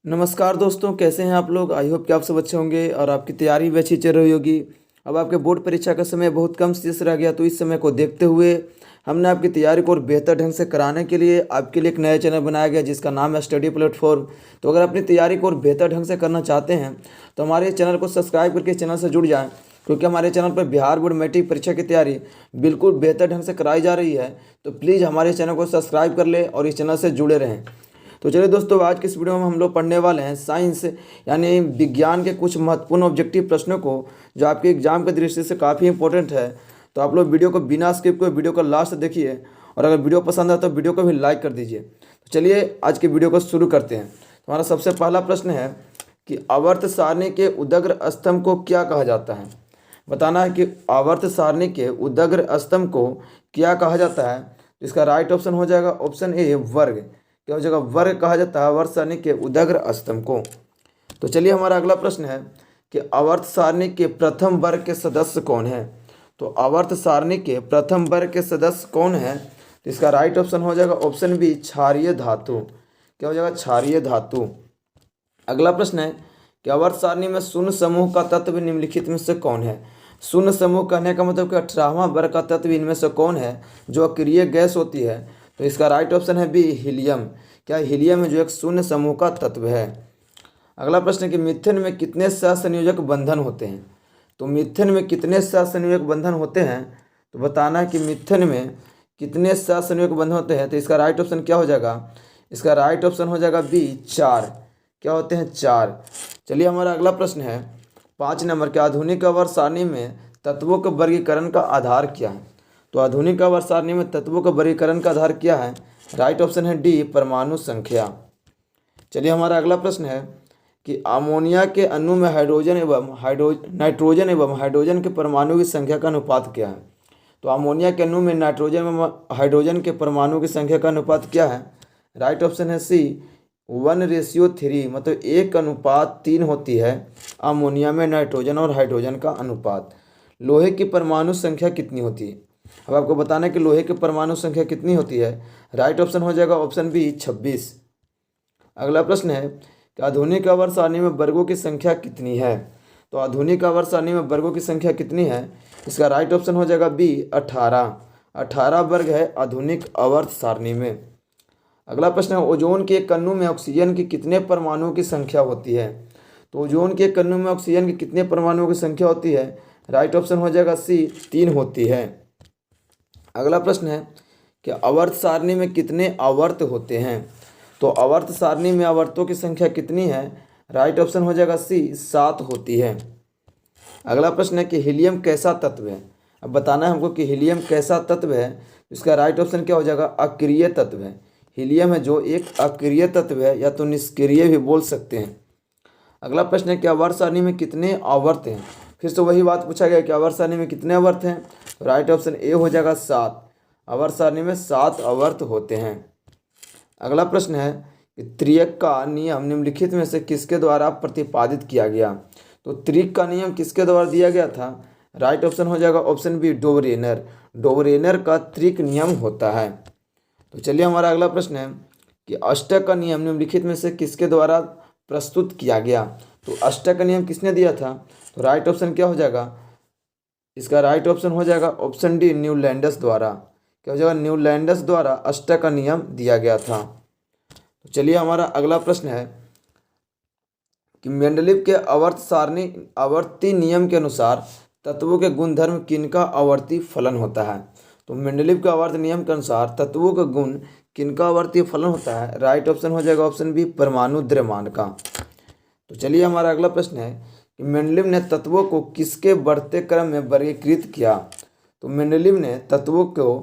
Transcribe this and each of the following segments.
नमस्कार दोस्तों, कैसे हैं आप लोग। आई होप कि आप सब अच्छे होंगे और आपकी तैयारी भी अच्छी चल रही होगी। अब आपके बोर्ड परीक्षा का समय बहुत कम शेष रह गया, तो इस समय को देखते हुए हमने आपकी तैयारी को और बेहतर ढंग से कराने के लिए आपके लिए एक नया चैनल बनाया गया जिसका नाम है स्टडी प्लेटफॉर्म। तो अगर अपनी तैयारी को और बेहतर ढंग से करना चाहते हैं तो हमारे चैनल को सब्सक्राइब करके इस चैनल से जुड़ जाएँ, क्योंकि हमारे चैनल पर बिहार बोर्ड मैट्रिक परीक्षा की तैयारी बिल्कुल बेहतर ढंग से कराई जा रही है। तो प्लीज़ हमारे चैनल को सब्सक्राइब कर लें और इस चैनल से जुड़े रहें। तो चलिए दोस्तों, आज की इस वीडियो में हम लोग पढ़ने वाले हैं साइंस यानी विज्ञान के कुछ महत्वपूर्ण ऑब्जेक्टिव प्रश्नों को, जो आपके एग्जाम की दृष्टि से काफ़ी इंपॉर्टेंट है। तो आप लोग वीडियो को बिना स्किप किए वीडियो को लास्ट तक देखिए, और अगर वीडियो पसंद आए तो वीडियो को भी लाइक कर दीजिए। तो चलिए आज की वीडियो को शुरू करते हैं। हमारा सबसे पहला प्रश्न है कि आवर्त सारणी के उदग्र स्तंभ को क्या कहा जाता है। बताना है कि आवर्त सारणी के उदग्र स्तंभ को क्या कहा जाता है। तो इसका राइट ऑप्शन हो जाएगा ऑप्शन ए, वर्ग। क्या हो जाएगा, वर्ग कहा जाता है आवर्त सारणी के उदग्र स्तंभ को। तो चलिए हमारा अगला प्रश्न है कि आवर्त सारणी के प्रथम वर्ग के सदस्य कौन है। तो आवर्त सारणी के प्रथम वर्ग के सदस्य कौन है। तो इसका राइट ऑप्शन हो जाएगा ऑप्शन बी, क्षारीय धातु। क्या हो जाएगा, क्षारीय धातु। अगला प्रश्न है कि आवर्त सारणी में शून्य समूह का तत्व निम्नलिखित में से कौन है। शून्य समूह कहने का मतलब कि 18वां वर्ग का तत्व इनमें से कौन है जो अक्रिय गैस होती है। तो इसका राइट ऑप्शन है बी, हीलियम। क्या हीलियम है जो एक शून्य समूह का तत्व है। अगला प्रश्न है कि मीथेन में कितने सहसंयोजक बंधन होते हैं। तो मीथेन में कितने सहसंयोजक बंधन होते हैं। तो बताना है कि मीथेन में कितने सहसंयोजक बंधन होते हैं। तो इसका राइट ऑप्शन क्या हो जाएगा, इसका राइट ऑप्शन हो जाएगा बी, 4। क्या होते हैं, 4। चलिए हमारा अगला प्रश्न है 5 नंबर के, आधुनिक आवर्त सारणी में तत्वों के वर्गीकरण का आधार क्या है। तो आधुनिक आवर्त सारणी में तत्वों के वर्गीकरण का आधार क्या है। राइट ऑप्शन है डी, परमाणु संख्या। चलिए हमारा अगला प्रश्न है कि अमोनिया के अणु में नाइट्रोजन एवं हाइड्रोजन के परमाणु की संख्या का अनुपात क्या है। तो अमोनिया के अणु में नाइट्रोजन एवं हाइड्रोजन के परमाणु की संख्या का अनुपात क्या है। राइट ऑप्शन है सी, 1:3, मतलब 1:3 होती है अमोनिया में नाइट्रोजन और हाइड्रोजन का अनुपात। लोहे की परमाणु संख्या कितनी होती है। अब आपको बताना है कि लोहे की परमाणु संख्या कितनी होती है। राइट ऑप्शन हो जाएगा ऑप्शन बी, 26। अगला प्रश्न है कि आधुनिक आवर्त सारणी में वर्गों की संख्या कितनी है। तो आधुनिक आवर्त सारणी में वर्गों की संख्या कितनी है। इसका राइट ऑप्शन हो जाएगा बी, 18। 18 वर्ग है आधुनिक आवर्त सारणी में। अगला प्रश्न है ओजोन के एक अणु में ऑक्सीजन की कितने परमाणुओं की संख्या होती है। तो ओजोन के एक अणु में ऑक्सीजन की कितने परमाणुओं की संख्या होती है। राइट ऑप्शन हो जाएगा सी, 3 होती है। अगला प्रश्न है कि आवर्त सारणी में कितने आवर्त होते हैं। तो आवर्त सारणी में आवर्तों की संख्या कितनी है। राइट ऑप्शन हो जाएगा सी, 7 होती है। अगला प्रश्न है कि हीलियम कैसा तत्व है। अब बताना है हमको कि हीलियम कैसा तत्व है। इसका राइट ऑप्शन क्या हो जाएगा, अक्रिय तत्व है। हीलियम है जो एक अक्रिय तत्व है, या तो निष्क्रिय भी बोल सकते हैं। अगला प्रश्न है कि आवर्त सारणी में कितने आवर्त हैं। फिर से वही बात पूछा गया कि आवर्त सारणी में कितने आवर्त हैं। राइट ऑप्शन ए हो जाएगा 7। आवर्त सारणी में 7 आवर्त होते हैं। अगला प्रश्न है कि त्रिक का नियम निम्नलिखित में से किसके द्वारा प्रतिपादित किया गया। तो त्रिक का नियम किसके द्वारा दिया गया था। राइट ऑप्शन हो जाएगा ऑप्शन बी, डोबरेनर। डोबरेनर का त्रिक नियम होता है। तो चलिए हमारा अगला प्रश्न है कि अष्टक का नियम निम्नलिखित में से किसके द्वारा प्रस्तुत किया गया। तो अष्टक का नियम किसने दिया था। तो राइट ऑप्शन क्या हो जाएगा, इसका राइट ऑप्शन हो जाएगा ऑप्शन डी, न्यूलैंडस द्वारा। क्या हो जाएगा, न्यूलैंडस द्वारा अष्टक का नियम दिया गया था। तो चलिए हमारा अगला प्रश्न है कि मेंडलीव के आवर्ती नियम के अनुसार तत्वों के गुणधर्म किनका आवर्ती फलन होता है। तो मेंडलीव के आवर्त नियम के अनुसार तत्वों का गुण किनका आवर्ती फलन होता है। राइट ऑप्शन हो जाएगा ऑप्शन बी, परमाणु द्रव्यमान का। तो चलिए हमारा अगला प्रश्न है कि मेंडलीव ने तत्वों को किसके बढ़ते क्रम में वर्गीकृत किया। तो मेंडलीव ने तत्वों को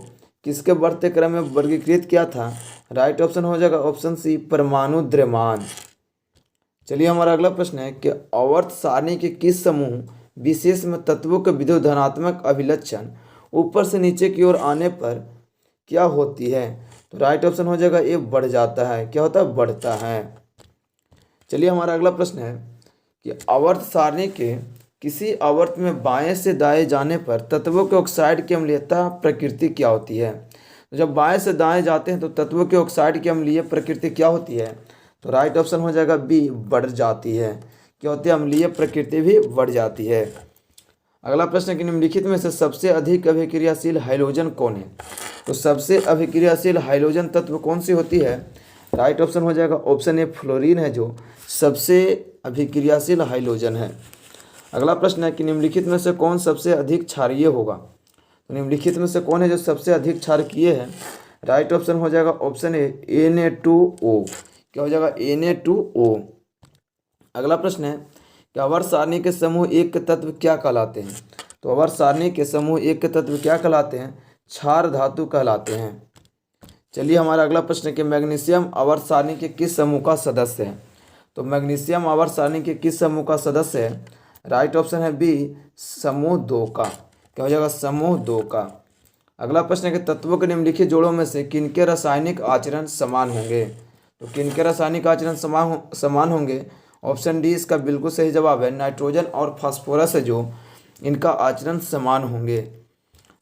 किसके बढ़ते क्रम में वर्गीकृत किया था। राइट ऑप्शन हो जाएगा ऑप्शन सी, परमाणु द्रव्यमान। चलिए हमारा अगला प्रश्न है कि आवर्त सारणी के किस समूह विशेष में तत्वों के विद्युत धनात्मक अभिलक्षण ऊपर से नीचे की ओर आने पर क्या होती है। तो राइट ऑप्शन हो जाएगा ए, बढ़ जाता है। क्या होता है, बढ़ता है। चलिए हमारा अगला प्रश्न है कि आवर्त सारणी के किसी आवर्त में बाएं से दाएं जाने पर तत्वों के ऑक्साइड की अम्लीयता प्रकृति क्या होती है। तो जब बाएं से दाएं जाते हैं तो तत्वों के ऑक्साइड की अम्लीय प्रकृति क्या होती है। तो राइट ऑप्शन हो जाएगा बी, बढ़ जाती है। क्या होती है? अम्लीय प्रकृति भी बढ़ जाती है। अगला प्रश्न है कि निम्नलिखित में से सबसे अधिक अभिक्रियाशील हाइड्रोजन कौन है? तो सबसे अभिक्रियाशील हाइड्रोजन तत्व कौन सी होती है? राइट ऑप्शन हो जाएगा ऑप्शन ए, फ्लोरीन है जो सबसे अभिक्रियाशील हाइड्रोजन है। अगला प्रश्न है कि निम्नलिखित में से कौन सबसे अधिक क्षारीय होगा? तो निम्नलिखित में से कौन है जो सबसे अधिक क्षारकीय है? राइट ऑप्शन हो जाएगा ऑप्शन ए, Na2O। क्या हो जाएगा? Na2O। अगला प्रश्न है कि आवर्त सारणी के समूह एक के तत्व क्या कहलाते हैं? तो आवर्त सारणी के समूह एक के तत्व क्या कहलाते हैं? क्षार धातु कहलाते हैं। चलिए हमारा अगला प्रश्न है कि मैग्नीशियम आवर्त सारणी के किस समूह का सदस्य है? तो मैग्नीशियम आवर्त सारणी के किस समूह का सदस्य है? राइट ऑप्शन है बी, समूह 2 का। क्या हो जाएगा? समूह 2 का। अगला प्रश्न है कि तत्वों के निम्नलिखित जोड़ों में से किनके रासायनिक आचरण समान होंगे? तो किनके रासायनिक आचरण समान होंगे? ऑप्शन डी इसका बिल्कुल सही जवाब है, नाइट्रोजन और फास्फोरस है जो इनका आचरण समान होंगे।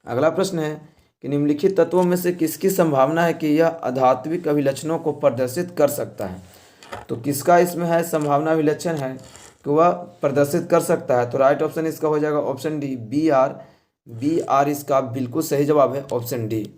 अगला प्रश्न है कि निम्नलिखित तत्वों में से किसकी संभावना है कि यह अधात्विक अभिलक्षणों को प्रदर्शित कर सकता है? तो किसका इसमें है संभावना विलक्षण है कि वह प्रदर्शित कर सकता है? तो राइट ऑप्शन इसका हो जाएगा ऑप्शन डी, बी आर इसका बिल्कुल सही जवाब है, ऑप्शन डी।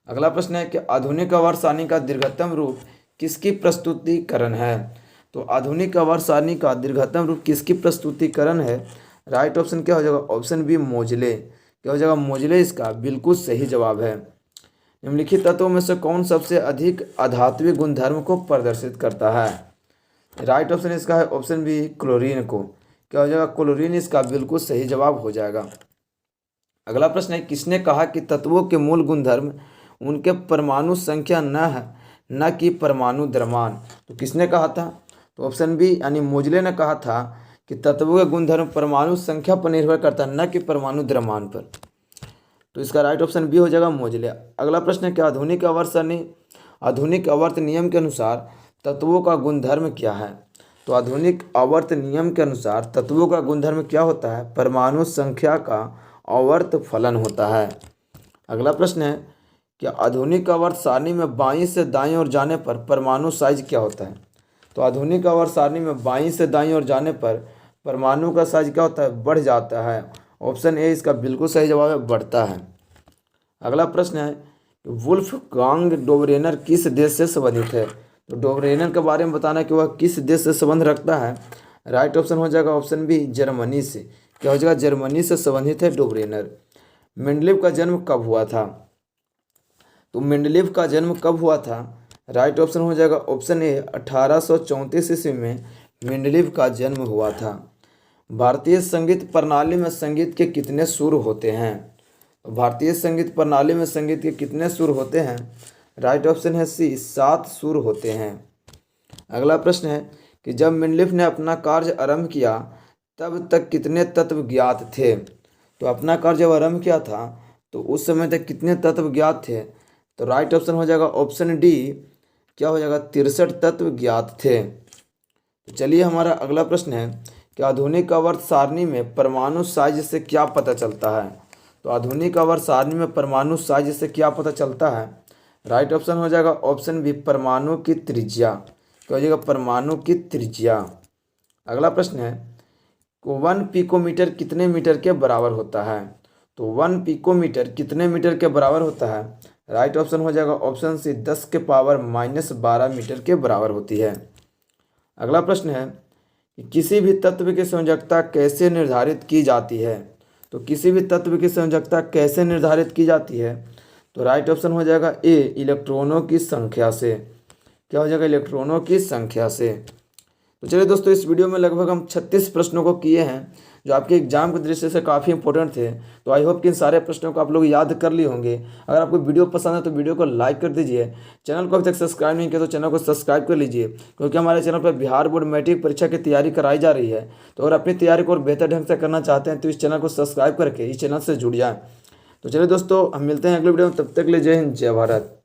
अगला प्रश्न है कि आधुनिक आवर्त सारणी का दीर्घतम रूप किसकी प्रस्तुतिकरण है? तो आधुनिक आवर्त सारणी का दीर्घतम रूप किसकी प्रस्तुतिकरण है? राइट ऑप्शन क्या हो जाएगा? ऑप्शन बी, मोजले। क्या हो जाएगा? मोजले इसका बिल्कुल सही जवाब है। निम्नलिखित तत्वों में से कौन सबसे अधिक अधात्विक गुणधर्म को प्रदर्शित करता है? राइट ऑप्शन इसका है ऑप्शन बी, क्लोरीन को। क्या हो जाएगा? क्लोरीन इसका बिल्कुल सही जवाब हो जाएगा। अगला प्रश्न है किसने कहा कि तत्वों के मूल गुणधर्म उनके परमाणु संख्या न कि परमाणु द्रव्यमान? तो किसने कहा था? तो ऑप्शन बी यानी मोजले ने कहा था कि तत्वों के गुणधर्म परमाणु संख्या पर निर्भर करता है, न कि परमाणु द्रव्यमान पर। तो इसका राइट ऑप्शन बी हो जाएगा, मोजले। अगला प्रश्न है कि आधुनिक आवर्त नियम के अनुसार तत्वों का गुणधर्म क्या है? तो आधुनिक आवर्त नियम के अनुसार तत्वों का गुणधर्म क्या होता है? परमाणु संख्या का आवर्त फलन होता है। अगला प्रश्न है कि आधुनिक आवर्त सारणी में बाईं से दाईं ओर जाने पर परमाणु साइज क्या होता है? तो आधुनिक आवर्त सारणी में बाईं से दाईं ओर जाने पर परमाणु का साइज क्या होता है? बढ़ जाता है। ऑप्शन ए इसका बिल्कुल सही जवाब है, बढ़ता है। अगला प्रश्न है वुल्फगांग डोबरेनर किस देश से संबंधित है? तो डोबरेनर के बारे में बताना कि वह किस देश से संबंध रखता है? राइट ऑप्शन हो जाएगा ऑप्शन बी, जर्मनी से। क्या हो जाएगा? जर्मनी से संबंधित है डोबरेनर। मेंडलीव का जन्म कब हुआ था? तो मेंडलीव का जन्म कब हुआ था? राइट ऑप्शन हो जाएगा ऑप्शन ए, 1834 ईस्वी में मेंडलीव का जन्म हुआ था। भारतीय संगीत प्रणाली में संगीत के कितने सुर होते हैं? भारतीय संगीत प्रणाली में संगीत के कितने सुर होते हैं? राइट ऑप्शन है सी, 7 सुर होते हैं। अगला प्रश्न है कि जब मेंडलीव ने अपना कार्य आरंभ किया तब तक कितने तत्व ज्ञात थे? तो अपना कार्य जब आरंभ किया था तो उस समय तक कितने तत्व ज्ञात थे? तो राइट ऑप्शन हो जाएगा ऑप्शन डी, क्या हो जाएगा? 63 तत्व ज्ञात थे। तो चलिए हमारा अगला प्रश्न है कि आधुनिक आवर्त सारणी में परमाणु साइज से क्या पता चलता है? तो आधुनिक आवर्त सारणी में परमाणु साइज से क्या पता चलता है? राइट ऑप्शन हो जाएगा ऑप्शन बी, परमाणु की त्रिज्या। क्या हो जाएगा? परमाणु की त्रिज्या। अगला प्रश्न है 1 पिकोमीटर कितने मीटर के बराबर होता है? तो 1 पिकोमीटर कितने मीटर के बराबर होता है? राइट ऑप्शन हो जाएगा ऑप्शन सी, 10 के पावर -12 मीटर के बराबर होती है। अगला प्रश्न है कि किसी भी तत्व की संयोजकता कैसे निर्धारित की जाती है? तो किसी भी तत्व की संयोजकता कैसे निर्धारित की जाती है? तो राइट ऑप्शन हो जाएगा ए, इलेक्ट्रॉनों की संख्या से। क्या हो जाएगा? इलेक्ट्रॉनों की संख्या से। तो चलिए दोस्तों, इस वीडियो में लगभग हम 36 प्रश्नों को किए हैं जो आपके एग्जाम की दृष्टि से काफ़ी इंपॉर्टेंट थे। तो आई होप कि इन सारे प्रश्नों को आप लोग याद कर लिए होंगे। अगर आपको वीडियो पसंद है तो वीडियो को लाइक कर दीजिए। चैनल को अभी तक सब्सक्राइब नहीं किया तो चैनल को सब्सक्राइब कर लीजिए, क्योंकि हमारे चैनल पर बिहार बोर्ड मैट्रिक परीक्षा की तैयारी कराई जा रही है। तो अगर अपनी तैयारी को और बेहतर ढंग से करना चाहते हैं तो इस चैनल को सब्सक्राइब करके इस चैनल से जुड़ जाएँ। तो चलिए दोस्तों, हम मिलते हैं अगले वीडियो में। तब तक के लिए जय हिंद, जय भारत।